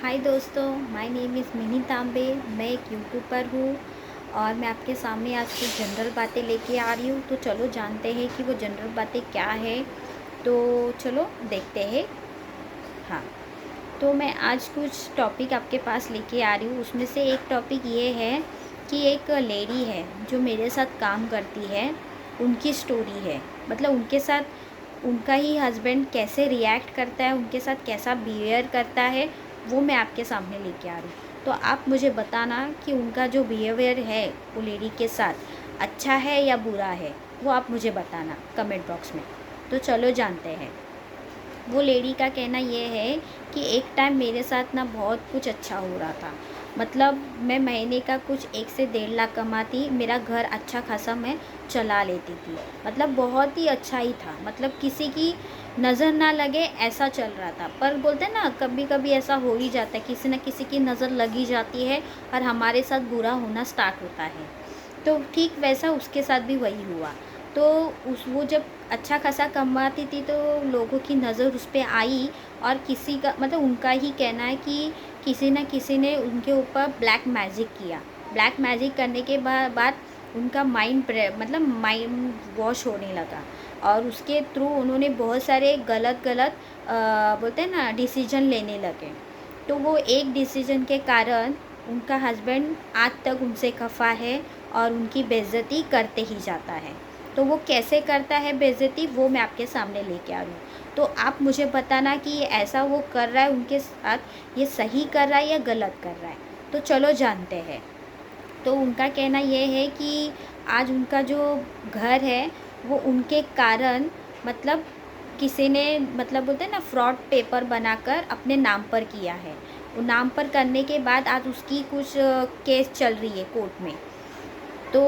हाय दोस्तों, my name is mini तांबे। मैं एक यूट्यूबर हूँ और मैं आपके सामने आज कुछ जनरल बातें लेके आ रही हूँ। तो चलो जानते हैं कि वो जनरल बातें क्या है। तो चलो देखते हैं। हाँ, तो मैं आज कुछ टॉपिक आपके पास लेके आ रही हूँ। उसमें से एक टॉपिक ये है कि एक लेडी है जो मेरे साथ काम करती है, उनकी स्टोरी है। मतलब उनके साथ उनका ही हस्बैंड कैसे रिएक्ट करता है, उनके साथ कैसा बिहेवियर करता है, वो मैं आपके सामने लेके आ रही हूँ। तो आप मुझे बताना कि उनका जो बिहेवियर है वो लेडी के साथ अच्छा है या बुरा है, वो आप मुझे बताना कमेंट बॉक्स में। तो चलो जानते हैं। वो लेडी का कहना ये है कि एक टाइम मेरे साथ ना बहुत कुछ अच्छा हो रहा था। मतलब मैं महीने का कुछ 1 से 1.5 लाख कमाती, मेरा घर अच्छा खासा मैं चला लेती थी। मतलब बहुत ही अच्छा ही था, मतलब किसी की नज़र ना लगे ऐसा चल रहा था। पर बोलते हैं ना, कभी कभी ऐसा हो ही जाता है, किसी न किसी की नज़र लगी जाती है और हमारे साथ बुरा होना स्टार्ट होता है। तो ठीक वैसा उसके साथ भी वही हुआ। तो उस वो जब अच्छा खासा कमाती थी तो लोगों की नज़र उस पे आई और किसी का मतलब उनका ही कहना है कि किसी न किसी ने उनके ऊपर ब्लैक मैजिक किया। ब्लैक मैजिक करने के बाद उनका मतलब माइंड वॉश होने लगा और उसके थ्रू उन्होंने बहुत सारे गलत गलत बोलते हैं ना डिसीजन लेने लगे। तो वो एक डिसीजन के कारण उनका हस्बैंड आज तक उनसे खफा है और उनकी बेइज्जती करते ही जाता है। तो वो कैसे करता है बेइज्जती, वो मैं आपके सामने लेके आ रही हूँ। तो आप मुझे बताना कि ये ऐसा वो कर रहा है उनके साथ, ये सही कर रहा है या गलत कर रहा है। तो चलो जानते हैं। तो उनका कहना ये है कि आज उनका जो घर है वो उनके कारण मतलब किसी ने मतलब बोलते हैं ना फ्रॉड पेपर बनाकर अपने नाम पर किया है। वो नाम पर करने के बाद आज उसकी कुछ केस चल रही है कोर्ट में। तो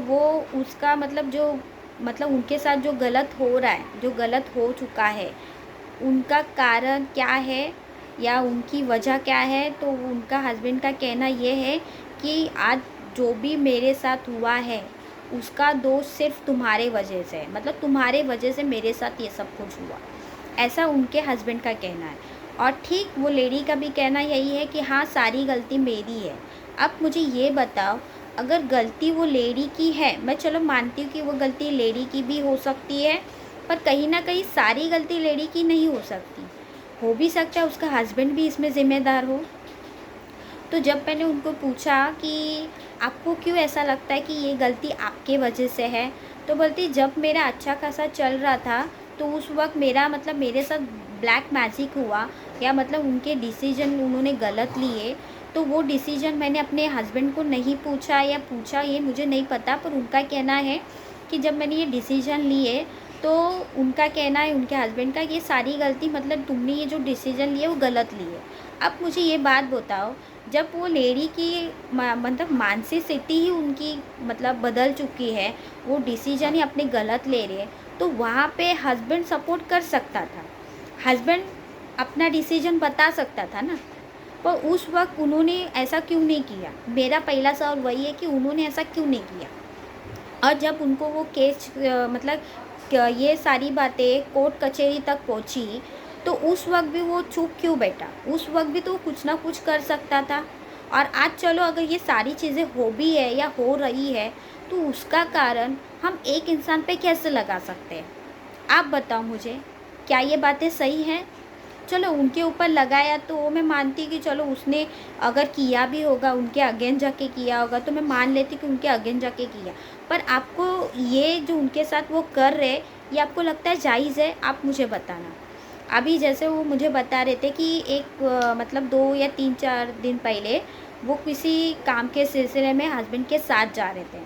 वो उसका मतलब जो मतलब उनके साथ जो गलत हो रहा है, जो गलत हो चुका है, उनका कारण क्या है या उनकी वजह क्या है। तो उनका हस्बैंड का कहना ये है कि आज जो भी मेरे साथ हुआ है उसका दोष सिर्फ तुम्हारे वजह से है। मतलब तुम्हारे वजह से मेरे साथ ये सब कुछ हुआ, ऐसा उनके हस्बैंड का कहना है। और ठीक वो लेडी का भी कहना यही है कि हाँ, सारी गलती मेरी है। अब मुझे ये बताओ, अगर गलती वो लेडी की है, मैं चलो मानती हूँ कि वो गलती लेडी की भी हो सकती है, पर कहीं ना कहीं सारी गलती लेडी की नहीं हो सकती। हो भी सकता है उसका हस्बैंड भी इसमें ज़िम्मेदार हो। तो जब मैंने उनको पूछा कि आपको क्यों ऐसा लगता है कि ये गलती आपके वजह से है, तो बोलती जब मेरा अच्छा खासा चल रहा था तो उस वक्त मेरा मतलब मेरे साथ ब्लैक मैजिक हुआ या मतलब उनके डिसीजन उन्होंने गलत लिए। तो वो डिसीजन मैंने अपने हस्बैंड को नहीं पूछा या पूछा ये मुझे नहीं पता, पर उनका कहना है कि जब मैंने ये डिसीजन लिए तो उनका कहना है उनके हस्बैंड का कि ये सारी गलती मतलब तुमने ये जो डिसीजन लिए वो गलत लिए। अब मुझे ये बात बताओ, जब वो लेडी की मतलब मानसिक स्थिति ही उनकी मतलब बदल चुकी है, वो डिसीजन ही अपने गलत ले रहे हैं, तो वहाँ पे हस्बैंड सपोर्ट कर सकता था। हस्बैंड अपना डिसीजन बता सकता था ना। पर उस वक्त उन्होंने ऐसा क्यों नहीं किया। मेरा पहला सवाल वही है कि उन्होंने ऐसा क्यों नहीं किया। और जब उनको वो केस मतलब ये सारी बातें कोर्ट कचहरी तक पहुंची, तो उस वक्त भी वो चुप क्यों बैठा। उस वक्त भी तो कुछ ना कुछ कर सकता था। और आज चलो अगर ये सारी चीज़ें हो भी है या हो रही है, तो उसका कारण हम एक इंसान पे कैसे लगा सकते हैं। आप बताओ मुझे, क्या ये बातें सही हैं। चलो उनके ऊपर लगाया तो वो मैं मानती कि चलो उसने अगर किया भी होगा, उनके अगेंस्ट जाके किया होगा, तो मैं मान लेती कि उनके अगेंस्ट जाके किया। पर आपको ये जो उनके साथ वो कर रहे, ये आपको लगता है जायज़ है, आप मुझे बताना। अभी जैसे वो मुझे बता रहे थे कि एक मतलब 2 या 3-4 दिन पहले वो किसी काम के सिलसिले में हस्बैंड के साथ जा रहे थे।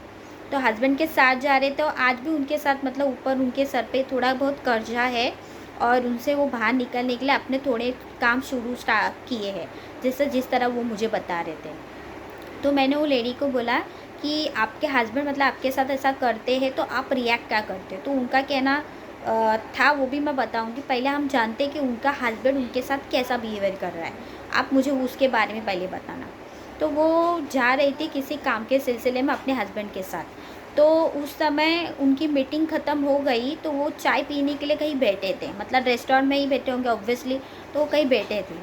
तो हस्बैंड के साथ जा रहे थे और आज भी उनके साथ मतलब ऊपर उनके सर पे थोड़ा बहुत कर्जा है और उनसे वो बाहर निकलने के लिए अपने थोड़े काम शुरू स्टार्ट किए हैं, जैसे जिस तरह वो मुझे बता रहे थे। तो मैंने वो लेडी को बोला कि आपके हस्बैंड मतलब आपके साथ ऐसा करते हैं तो आप रिएक्ट क्या करते हो। तो उनका कहना था, वो भी मैं बताऊंगी। पहले हम जानते हैं कि उनका हस्बैंड उनके साथ कैसा बिहेवियर कर रहा है। आप मुझे उसके बारे में पहले बताना। तो वो जा रही थी किसी काम के सिलसिले में अपने हस्बैंड के साथ। तो उस समय उनकी मीटिंग ख़त्म हो गई तो वो चाय पीने के लिए कहीं बैठे थे, मतलब रेस्टोरेंट में ही बैठे होंगे ऑब्वियसली। तो वो कहीं बैठे थे।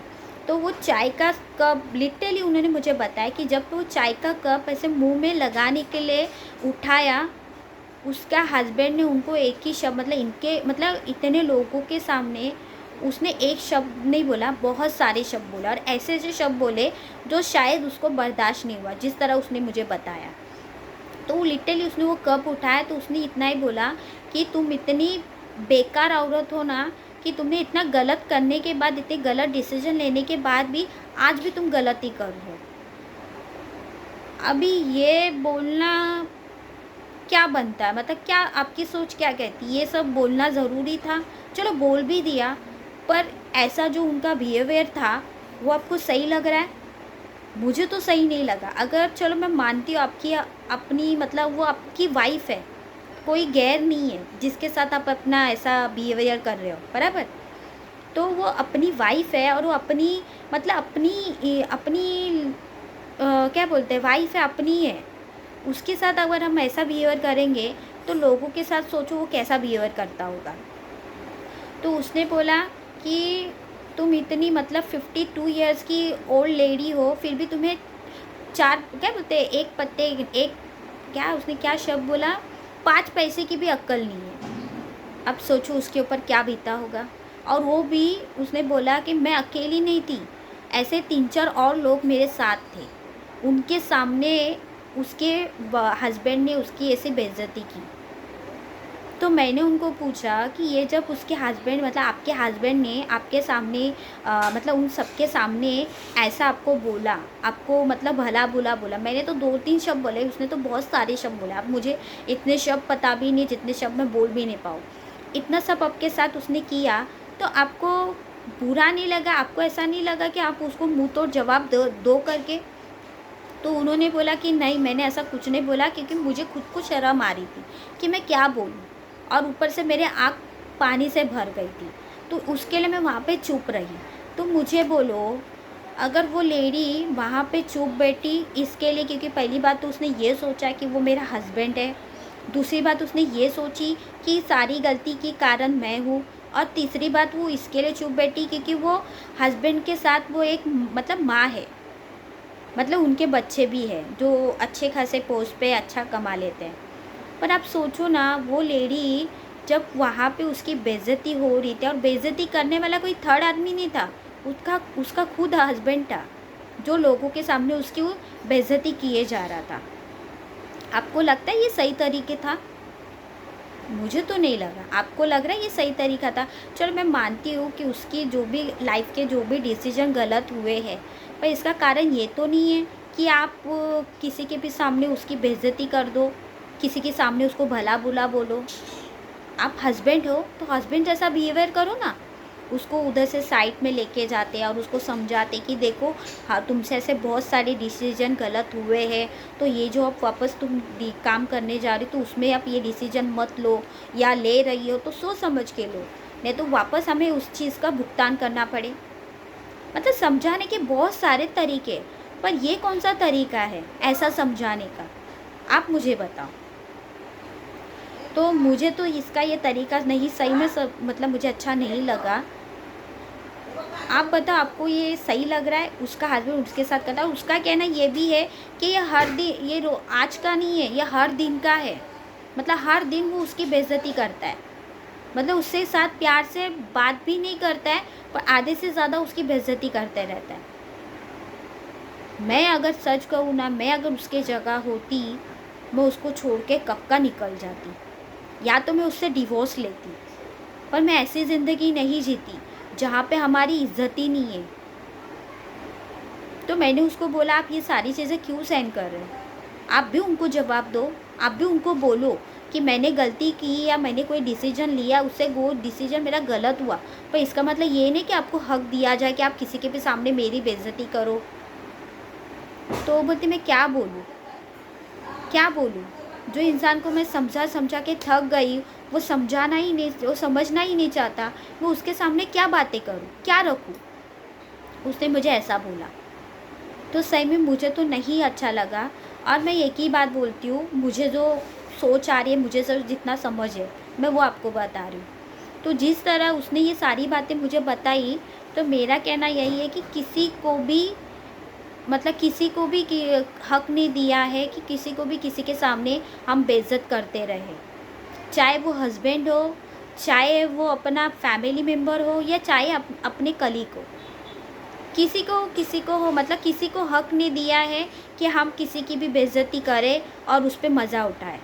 तो वो चाय का कप लिटरली उन्होंने मुझे बताया कि जब वो चाय का कप ऐसे मुँह में लगाने के लिए उठाया, उसका हस्बैंड ने उनको एक ही शब्द, मतलब इनके, मतलब इतने लोगों के सामने उसने एक शब्द नहीं बोला, बहुत सारे शब्द बोला, और ऐसे-ऐसे शब्द बोले जो शायद उसको बर्दाश्त नहीं हुआ, जिस तरह उसने मुझे बताया। तो वो लिटरली उसने वो कप उठाया तो उसने इतना ही बोला कि तुम इतनी बेकार औरत हो ना, कि तुमने इतना गलत करने के बाद, इतने गलत डिसीजन लेने के बाद भी आज भी तुम गलती कर रहे हो। अभी ये बोलना क्या बनता है, मतलब क्या आपकी सोच क्या कहती है, ये सब बोलना ज़रूरी था? चलो बोल भी दिया, पर ऐसा जो उनका बिहेवियर था वो आपको सही लग रहा है? मुझे तो सही नहीं लगा। अगर चलो मैं मानती हूँ आपकी अपनी, मतलब वो आपकी वाइफ़ है, कोई गैर नहीं है जिसके साथ आप अपना ऐसा बिहेवियर कर रहे हो, बराबर? तो वो अपनी वाइफ़ है और वो अपनी, मतलब अपनी क्या बोलते हैं, वाइफ़ है, अपनी है। उसके साथ अगर हम ऐसा बिहेवियर करेंगे तो लोगों के साथ सोचो वो कैसा बिहेवियर करता होगा। तो उसने बोला कि तुम इतनी, मतलब 52 इयर्स की ओल्ड लेडी हो, फिर भी तुम्हें 4 क्या बोलते हैं, एक पत्ते, एक, क्या उसने क्या शब्द बोला, 5 पैसे की भी अक्ल नहीं है। अब सोचो उसके ऊपर क्या बीता होगा। और वो भी उसने बोला कि मैं अकेली नहीं थी, ऐसे 3-4 और लोग मेरे साथ थे। उनके सामने उसके हस्बैंड ने उसकी ऐसे बेइज्जती की। तो मैंने उनको पूछा कि ये जब उसके हस्बैंड, मतलब आपके हस्बैंड ने आपके सामने मतलब उन सबके सामने ऐसा आपको बोला, आपको मतलब भला बुरा बोला, मैंने तो 2-3 शब्द बोले, उसने तो बहुत सारे शब्द बोले। अब मुझे इतने शब्द पता भी नहीं जितने शब्द मैं बोल भी नहीं पाऊँ। इतना सब आपके साथ उसने किया, तो आपको बुरा नहीं लगा? आपको ऐसा नहीं लगा कि आप उसको मुँह तोड़ जवाब दो करके? तो उन्होंने बोला कि नहीं, मैंने ऐसा कुछ नहीं बोला, क्योंकि मुझे खुद को शर्म आ रही थी कि मैं क्या बोलूँ, और ऊपर से मेरे आँख पानी से भर गई थी। तो उसके लिए मैं वहाँ पे चुप रही। तो मुझे बोलो, अगर वो लेडी वहाँ पे चुप बैठी इसके लिए, क्योंकि पहली बात तो उसने ये सोचा कि वो मेरा हस्बैंड है, दूसरी बात उसने ये सोची कि सारी गलती की कारण मैं हूँ, और तीसरी बात वो इसके लिए चुप बैठी क्योंकि वो हस्बैंड के साथ वो एक, मतलब माँ है, मतलब उनके बच्चे भी हैं जो अच्छे खासे पोस्ट पे अच्छा कमा लेते हैं। पर आप सोचो ना, वो लेडी जब वहाँ पे उसकी बेइज्जती हो रही थी, और बेइज्जती करने वाला कोई थर्ड आदमी नहीं था, उसका उसका खुद हस्बैंड था, जो लोगों के सामने उसकी वो बेइज्जती किए जा रहा था। आपको लगता है ये सही तरीके था? मुझे तो नहीं लगा। आपको लग रहा है ये सही तरीका था? चलो मैं मानती हूँ कि उसकी जो भी लाइफ के जो भी डिसीजन गलत हुए हैं, पर इसका कारण ये तो नहीं है कि आप किसी के भी सामने उसकी बेइज्जती कर दो, किसी के सामने उसको भला बुरा बोलो। आप हस्बैंड हो तो हस्बैंड जैसा बिहेवियर करो ना। उसको उधर से साइड में लेके जाते और उसको समझाते कि देखो, हाँ, तुमसे ऐसे बहुत सारे डिसीजन गलत हुए हैं, तो ये जो आप वापस तुम काम करने जा रही हो तो उसमें आप ये डिसीजन मत लो, या ले रही हो तो सोच समझ के लो, नहीं तो वापस हमें उस चीज़ का भुगतान करना पड़े। मतलब समझाने के बहुत सारे तरीके, पर ये कौन सा तरीका है ऐसा समझाने का? आप मुझे बताओ। तो मुझे तो इसका ये तरीका नहीं, सही में सब, मतलब मुझे अच्छा नहीं लगा। आप बताओ, आपको ये सही लग रहा है? उसका हस्बैंड उसके साथ करता है, और उसका कहना ये भी है कि ये हर दिन, ये आज का नहीं है, ये हर दिन का है। मतलब हर दिन वो उसकी बेइज्जती करता है, मतलब उससे साथ प्यार से बात भी नहीं करता है, पर आधे से ज़्यादा उसकी बेइज्जती करते रहता है। मैं अगर सच कहूँ ना, मैं अगर उसके जगह होती, मैं उसको छोड़ के कब का निकल जाती, या तो मैं उससे डिवोर्स लेती। पर मैं ऐसी ज़िंदगी नहीं जीती जहाँ पे हमारी इज्जत ही नहीं है। तो मैंने उसको बोला, आप ये सारी चीज़ें क्यों सहन कर रहे हो? आप भी उनको जवाब दो, आप भी उनको बोलो कि मैंने गलती की या मैंने कोई डिसीजन लिया, उससे वो डिसीजन मेरा गलत हुआ, पर इसका मतलब ये नहीं कि आपको हक दिया जाए कि आप किसी के भी सामने मेरी बेइज्जती करो। तो बोलती, मैं क्या बोलूँ, क्या बोलूँ? जो इंसान को मैं समझा समझा के थक गई, वो समझाना ही नहीं, वो समझना ही नहीं चाहता, मैं उसके सामने क्या बातें करूँ, क्या रखूँ? उसने मुझे ऐसा बोला। तो सही में मुझे तो नहीं अच्छा लगा। और मैं एक ही बात बोलती हूँ, मुझे जो सोच आ रही है, मुझे जो जितना समझ है, मैं वो आपको बता रही हूँ। तो जिस तरह उसने ये सारी बातें मुझे बताई, तो मेरा कहना यही है कि किसी को भी मतलब किसी को भी कि हक नहीं दिया है कि किसी को भी किसी के सामने हम बेइज्जत करते रहे, चाहे वो हस्बैंड हो, चाहे वो अपना फैमिली मेम्बर हो, या चाहे अपने कलीग हो। किसी को हो मतलब किसी को हक नहीं दिया है कि हम किसी की भी बेइज्जती करें और उस पे मज़ा उठाएं।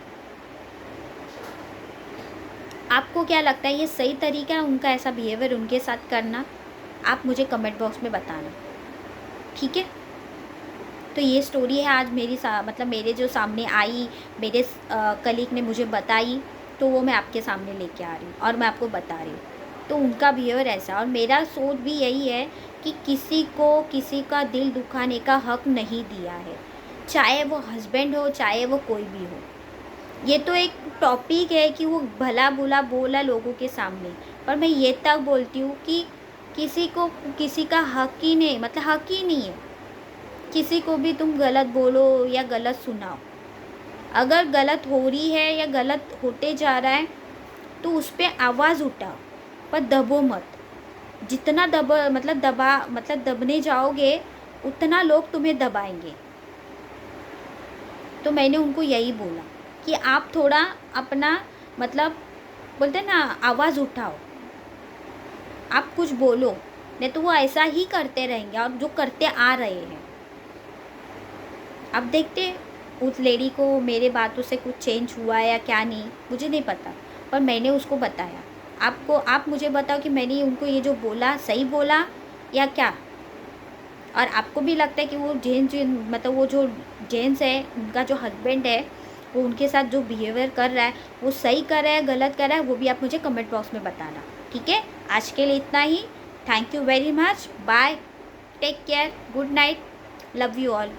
आपको क्या लगता है ये सही तरीका है उनका ऐसा बिहेवियर उनके साथ करना? आप मुझे कमेंट बॉक्स में बताना, ठीक है। तो ये स्टोरी है आज मतलब मेरे जो सामने आई, मेरे कलीग ने मुझे बताई, तो वो मैं आपके सामने लेके आ रही हूँ और मैं आपको बता रही हूँ। तो उनका बिहेवियर ऐसा, और मेरा सोच भी यही है कि किसी को किसी का दिल दुखाने का हक नहीं दिया है, चाहे वो हस्बैंड हो, चाहे वो कोई भी हो। ये तो एक टॉपिक है कि वो भला बुरा बोला लोगों के सामने, पर मैं ये तक बोलती हूँ कि किसी को किसी का हक ही नहीं, मतलब हक ही नहीं है किसी को भी तुम गलत बोलो या गलत सुनाओ। अगर गलत हो रही है या गलत होते जा रहा है तो उस पर आवाज़ उठाओ, पर दबो मत। जितना दबने जाओगे उतना लोग तुम्हें दबाएंगे। तो मैंने उनको यही बोला कि आप थोड़ा अपना मतलब बोलते हैं ना, आवाज़ उठाओ, आप कुछ बोलो, नहीं तो वो ऐसा ही करते रहेंगे और जो करते आ रहे हैं। अब देखते उस लेडी को मेरे बातों से कुछ चेंज हुआ या क्या, नहीं मुझे नहीं पता, पर मैंने उसको बताया। आप मुझे बताओ कि मैंने उनको ये जो बोला सही बोला या क्या। और आपको भी लगता है कि वो मतलब वो जो जेंट्स है, उनका जो हस्बैंड है, वो उनके साथ जो बिहेवियर कर रहा है वो सही कर रहा है गलत कर रहा है, वो भी आप मुझे कमेंट बॉक्स में बताना, ठीक है। आज के लिए इतना ही। Thank you very much, bye, take care, good night, love you all.